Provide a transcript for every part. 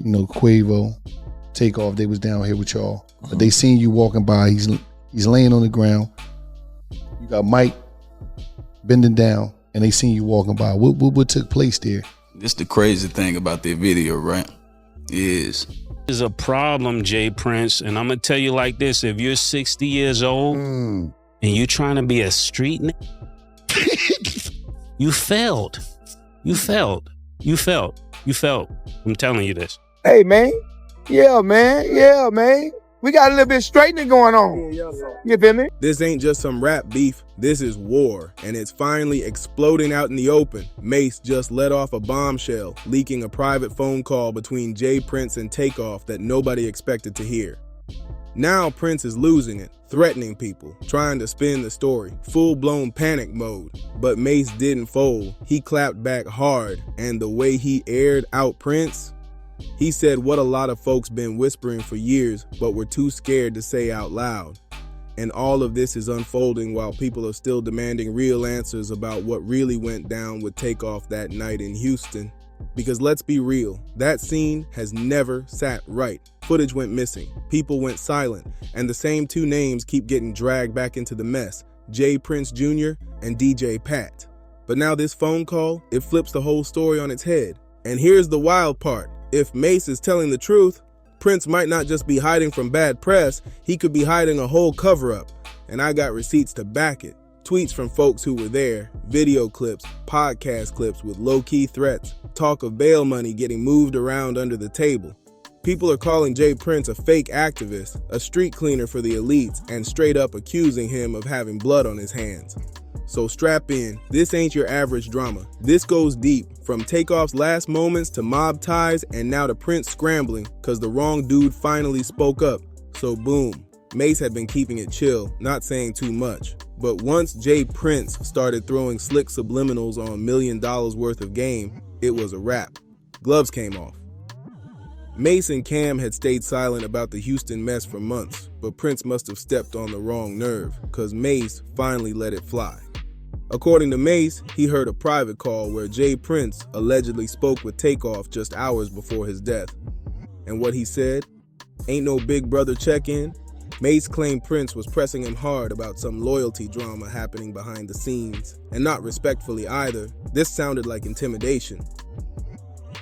Quavo, Takeoff, they was down here with y'all. But they seen you walking by. He's laying on the ground. You got Mike bending down, and they seen you walking by. What took place there? This the crazy thing about the video, right? Is a problem, Jay Prince, and I'm gonna tell you like this: if you're 60 years old and you're trying to be a street nigga, you failed. You failed. I'm telling you this. Hey, man. Yeah, man. We got a little bit of straightening going on. You feel me? This ain't just some rap beef. This is war, and it's finally exploding out in the open. Mase just let off a bombshell, leaking a private phone call between Jay Prince and Takeoff that nobody expected to hear. Now Prince is losing it, threatening people, trying to spin the story, full-blown panic mode. But Mase didn't fold. He clapped back hard, and the way he aired out Prince, he said what a lot of folks been whispering for years, but were too scared to say out loud. And all of this is unfolding while people are still demanding real answers about what really went down with Takeoff that night in Houston. Because let's be real, that scene has never sat right. Footage went missing, people went silent, and the same two names keep getting dragged back into the mess, Jay Prince Jr. and DJ Pat. But now this phone call, it flips the whole story on its head. And here's the wild part. If Mase is telling the truth, Prince might not just be hiding from bad press, he could be hiding a whole cover-up. And I got receipts to back it. Tweets from folks who were there, video clips, podcast clips with low-key threats, talk of bail money getting moved around under the table. People are calling Jay Prince a fake activist, a street cleaner for the elites, and straight up accusing him of having blood on his hands. So strap in, this ain't your average drama. This goes deep, from Takeoff's last moments to mob ties and now to Prince scrambling cause the wrong dude finally spoke up. So boom, Mase had been keeping it chill, not saying too much. But once Jay Prince started throwing slick subliminals on $1 million worth of game, it was a wrap. Gloves came off. Mase and Cam had stayed silent about the Houston mess for months, but Prince must have stepped on the wrong nerve, cause Mase finally let it fly. According to Mase, he heard a private call where Jay Prince allegedly spoke with Takeoff just hours before his death. And what he said? Ain't no big brother check-in. Mase claimed Prince was pressing him hard about some loyalty drama happening behind the scenes, and not respectfully either. This sounded like intimidation.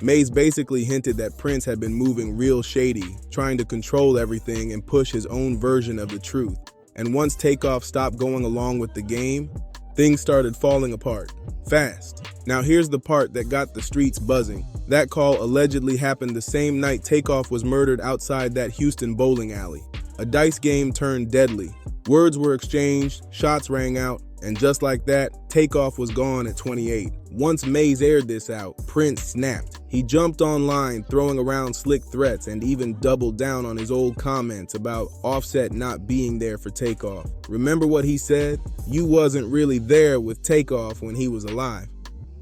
Mase basically hinted that Prince had been moving real shady, trying to control everything and push his own version of the truth. And once Takeoff stopped going along with the game, things started falling apart, fast. Now here's the part that got the streets buzzing. That call allegedly happened the same night Takeoff was murdered outside that Houston bowling alley. A dice game turned deadly. Words were exchanged, shots rang out, and just like that, Takeoff was gone at 28. Once Mase aired this out, Prince snapped. He jumped online, throwing around slick threats and even doubled down on his old comments about Offset not being there for Takeoff. Remember what he said? You wasn't really there with Takeoff when he was alive.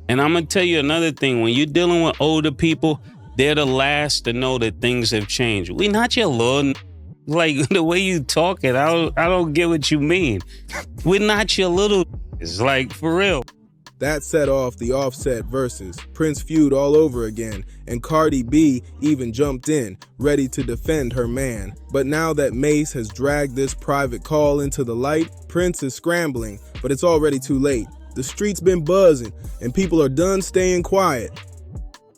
And I'm gonna tell you another thing. When you're dealing with older people, they're the last to know that things have changed. We not your little, like the way you talking, I don't get what you mean. We're not your little, it's like for real. That set off the Offset versus Prince feud all over again, and Cardi B even jumped in, ready to defend her man. But now that Mase has dragged this private call into the light, Prince is scrambling, but it's already too late. The streets been buzzing, and people are done staying quiet.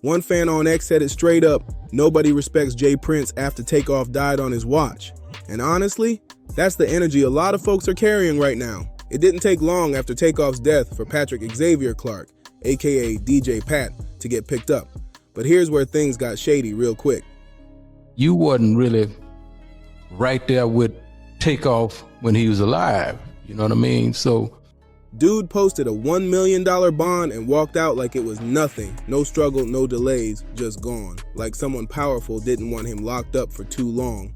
One fan on X said it straight up, nobody respects Jay Prince after Takeoff died on his watch. And honestly, that's the energy a lot of folks are carrying right now. It didn't take long after Takeoff's death for Patrick Xavier Clark, aka DJ Pat, to get picked up. But here's where things got shady real quick. You wasn't really right there with Takeoff when he was alive, you know what I mean? So dude posted a $1 million bond and walked out like it was nothing. No struggle, no delays, just gone. Like someone powerful didn't want him locked up for too long.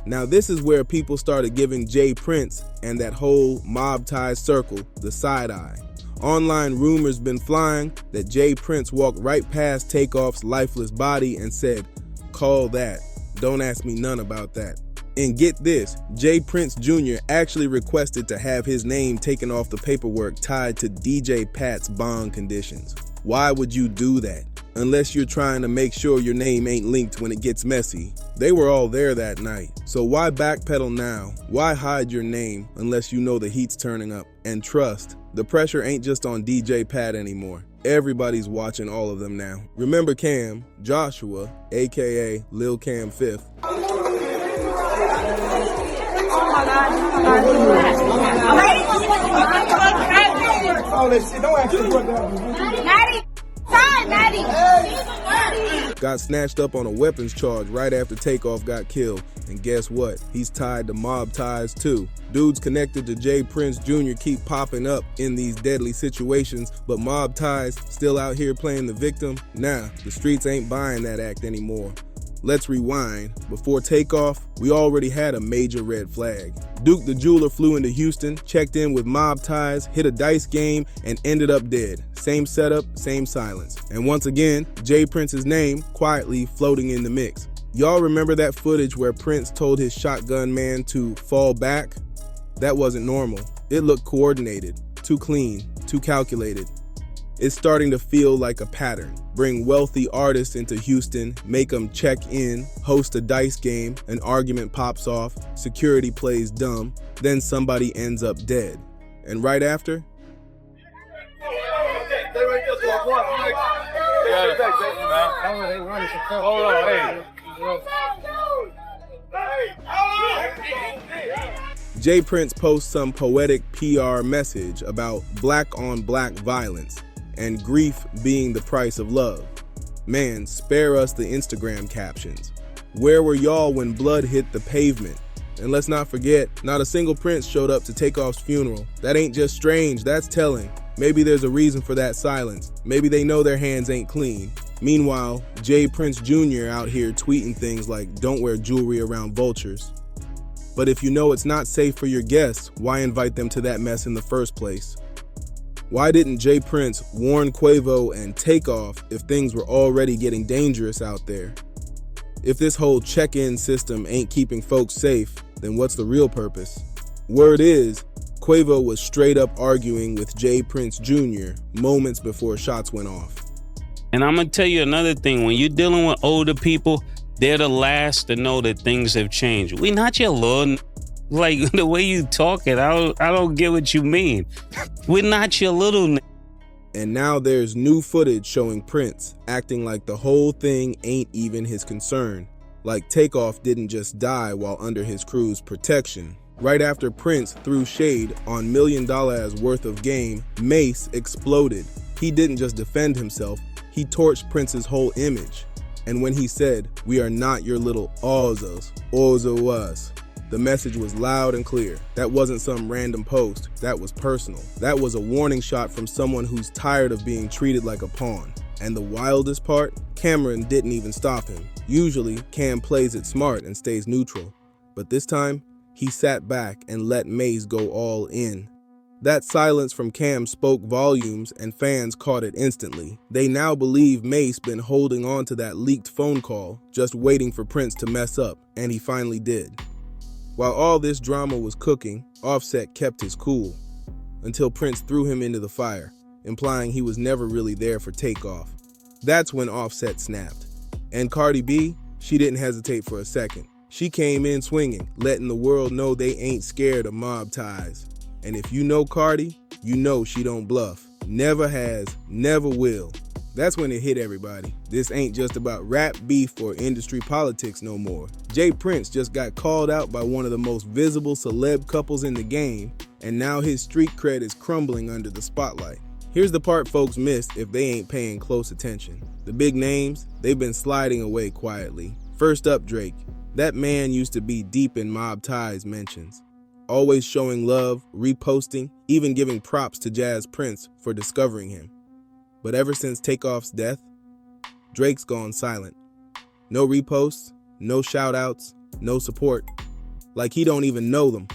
Now this is where people started giving Jay Prince and that whole mob ties circle the side eye. Online rumors been flying that Jay Prince walked right past Takeoff's lifeless body and said, "Call that. Don't ask me none about that." And get this, Jay Prince Jr. actually requested to have his name taken off the paperwork tied to DJ Pat's bond conditions. Why would you do that? unless you're trying to make sure your name ain't linked when it gets messy. They were all there that night, so why backpedal now? Why hide your name unless you know the heat's turning up? And trust, the pressure ain't just on DJ Pat anymore. Everybody's watching all of them now. Remember Cam, Joshua, aka Lil Cam 5th. Got snatched up on a weapons charge right after Takeoff got killed. And guess what? He's tied to mob ties too. Dudes connected to J. Prince Jr. keep popping up in these deadly situations, but mob ties still out here playing the victim? Nah, the streets ain't buying that act anymore. Let's rewind. Before Takeoff, we already had a major red flag. Duke the Jeweler flew into Houston, checked in with mob ties, hit a dice game, and ended up dead. Same setup, same silence. And once again, J. Prince's name quietly floating in the mix. Y'all remember that footage where Prince told his shotgun man to fall back? That wasn't normal. It looked coordinated, too clean, too calculated. It's starting to feel like a pattern. Bring wealthy artists into Houston, make them check in, host a dice game, an argument pops off, security plays dumb, then somebody ends up dead. And right after? J. Prince posts some poetic PR message about black on black violence and grief being the price of love. Man, spare us the Instagram captions. Where were y'all when blood hit the pavement? And let's not forget, not a single Prince showed up to Takeoff's funeral. That ain't just strange, that's telling. Maybe there's a reason for that silence. Maybe they know their hands ain't clean. Meanwhile, J. Prince Jr. out here tweeting things like, don't wear jewelry around vultures. But if you know it's not safe for your guests, why invite them to that mess in the first place? Why didn't J. Prince warn Quavo and Takeoff if things were already getting dangerous out there? If this whole check-in system ain't keeping folks safe, then what's the real purpose? Word is, Quavo was straight up arguing with J. Prince Jr. moments before shots went off. And I'm gonna tell you another thing. When you're dealing with older people, they're the last to know that things have changed. We not your little, like the way you talking, I don't get what you mean. We're not your little. And now there's new footage showing Prince acting like the whole thing ain't even his concern. Like Takeoff didn't just die while under his crew's protection. Right after Prince threw shade on $1 million worth of game, Mase exploded. He didn't just defend himself, he torched Prince's whole image. And when he said, "We are not your little Ozos, Ozo us," the message was loud and clear. That wasn't some random post, that was personal. That was a warning shot from someone who's tired of being treated like a pawn. And the wildest part, Cameron didn't even stop him. Usually, Cam plays it smart and stays neutral. But this time, he sat back and let Mase go all in. That silence from Cam spoke volumes and fans caught it instantly. They now believe Mase been holding on to that leaked phone call, just waiting for Prince to mess up, and he finally did. While all this drama was cooking, Offset kept his cool, until Prince threw him into the fire, implying he was never really there for Takeoff. That's when Offset snapped. And Cardi B, she didn't hesitate for a second. She came in swinging, letting the world know they ain't scared of mob ties. And if you know Cardi, you know she don't bluff. Never has, never will. That's when it hit everybody. This ain't just about rap beef or industry politics no more. J. Prince just got called out by one of the most visible celeb couples in the game, and now his street cred is crumbling under the spotlight. Here's the part folks missed if they ain't paying close attention. The big names, they've been sliding away quietly. First up, Drake. That man used to be deep in mob ties mentions. Always showing love, reposting, even giving props to Jazz Prince for discovering him. But ever since Takeoff's death, Drake's gone silent. No reposts, no shout-outs, no support. Like he don't even know them.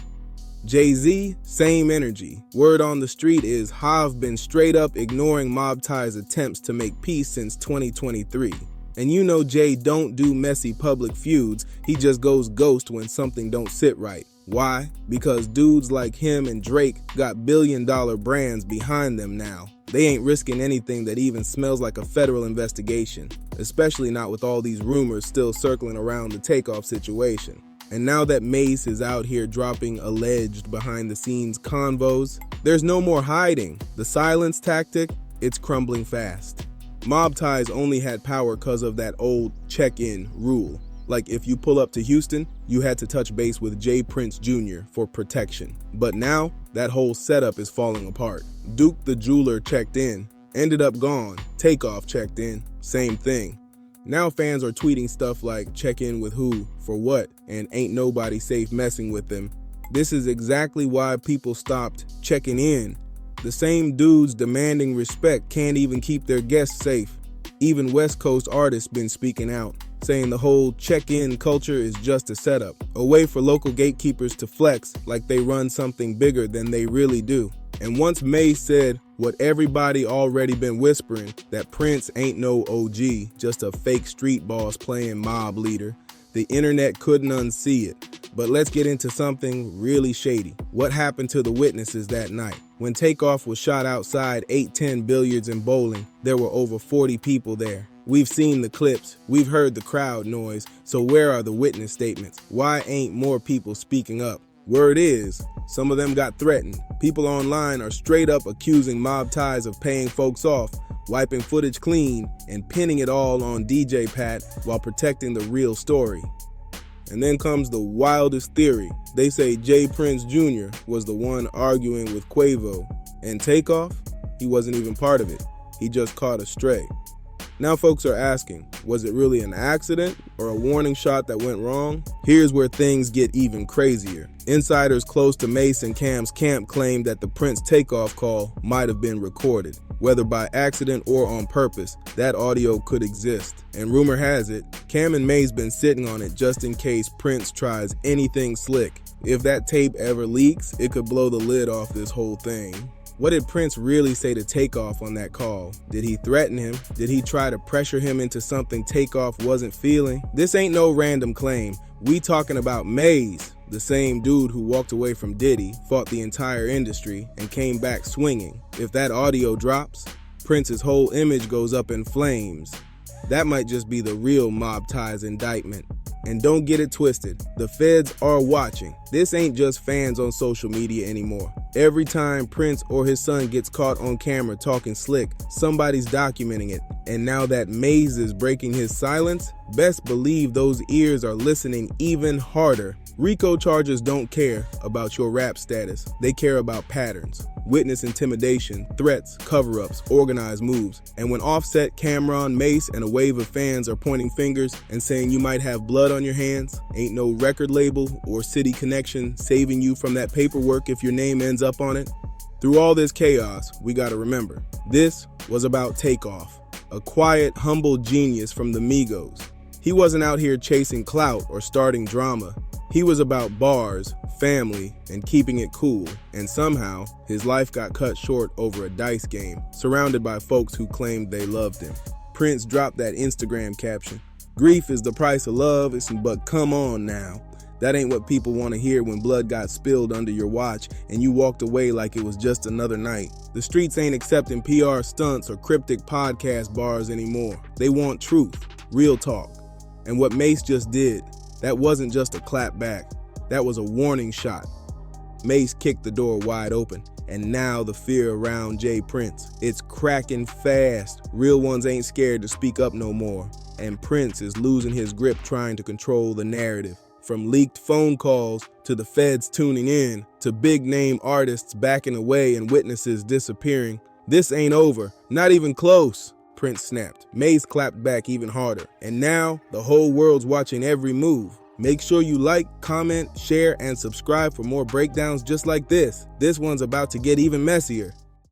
Jay-Z, same energy. Word on the street is Hav been straight up ignoring mob ties' attempts to make peace since 2023. And you know Jay don't do messy public feuds, he just goes ghost when something don't sit right. Why? Because dudes like him and Drake got billion-dollar brands behind them now. They ain't risking anything that even smells like a federal investigation, especially not with all these rumors still circling around the Takeoff situation. And now that Mase is out here dropping alleged behind-the-scenes convos, there's no more hiding. The silence tactic, it's crumbling fast. Mob ties only had power because of that old check-in rule. Like if you pull up to Houston, you had to touch base with J. Prince Jr. for protection. But now, that whole setup is falling apart. Duke the jeweler checked in, ended up gone. Takeoff checked in, same thing. Now fans are tweeting stuff like check in with who, for what, and ain't nobody safe messing with them. This is exactly why people stopped checking in. The same dudes demanding respect can't even keep their guests safe. Even West Coast artists been speaking out, saying the whole check-in culture is just a setup, a way for local gatekeepers to flex like they run something bigger than they really do. And once Mase said what everybody already been whispering, that Prince ain't no OG, just a fake street boss playing mob leader, the internet couldn't unsee it. But let's get into something really shady. What happened to the witnesses that night? When Takeoff was shot outside 810 Billiards and Bowling, there were over 40 people there. We've seen the clips, we've heard the crowd noise, so where are the witness statements? Why ain't more people speaking up? Word is, some of them got threatened. People online are straight up accusing mob ties of paying folks off, wiping footage clean, and pinning it all on DJ Pat while protecting the real story. And then comes the wildest theory. They say J. Prince Jr. was the one arguing with Quavo, and Takeoff, he wasn't even part of it. He just caught a stray. Now folks are asking, was it really an accident or a warning shot that went wrong? Here's where things get even crazier. Insiders close to Mase and Cam's camp claim that the Prince Takeoff call might have been recorded. Whether by accident or on purpose, that audio could exist. And rumor has it, Cam and Mase been sitting on it just in case Prince tries anything slick. If that tape ever leaks, it could blow the lid off this whole thing. What did Prince really say to Takeoff on that call? Did he threaten him? Did he try to pressure him into something Takeoff wasn't feeling? This ain't no random claim. We talking about Mase, the same dude who walked away from Diddy, fought the entire industry, and came back swinging. If that audio drops, Prince's whole image goes up in flames. That might just be the real mob ties indictment. And don't get it twisted, the feds are watching. This ain't just fans on social media anymore. Every time Prince or his son gets caught on camera talking slick, somebody's documenting it. And now that Mase is breaking his silence, best believe those ears are listening even harder. RICO charges don't care about your rap status. They care about patterns. Witness intimidation, threats, cover-ups, organized moves. And when Offset, Cameron, Mase, and a wave of fans are pointing fingers and saying you might have blood on your hands, ain't no record label or city connection saving you from that paperwork if your name ends up on it. Through all this chaos, we gotta remember, this was about Takeoff, a quiet, humble genius from the Migos. He wasn't out here chasing clout or starting drama. He was about bars, family, and keeping it cool, and somehow, his life got cut short over a dice game, surrounded by folks who claimed they loved him. Prince dropped that Instagram caption, "Grief is the price of love, but come on now." That ain't what people want to hear when blood got spilled under your watch and you walked away like it was just another night. The streets ain't accepting PR stunts or cryptic podcast bars anymore. They want truth, real talk. And what Mase just did, that wasn't just a clap back. That was a warning shot. Mase kicked the door wide open, and now the fear around J. Prince. It's cracking fast. Real ones ain't scared to speak up no more. And Prince is losing his grip trying to control the narrative. From leaked phone calls, to the feds tuning in, to big name artists backing away and witnesses disappearing. This ain't over, not even close. Prince snapped. Mase clapped back even harder. And now, the whole world's watching every move. Make sure you like, comment, share, and subscribe for more breakdowns just like this. This one's about to get even messier.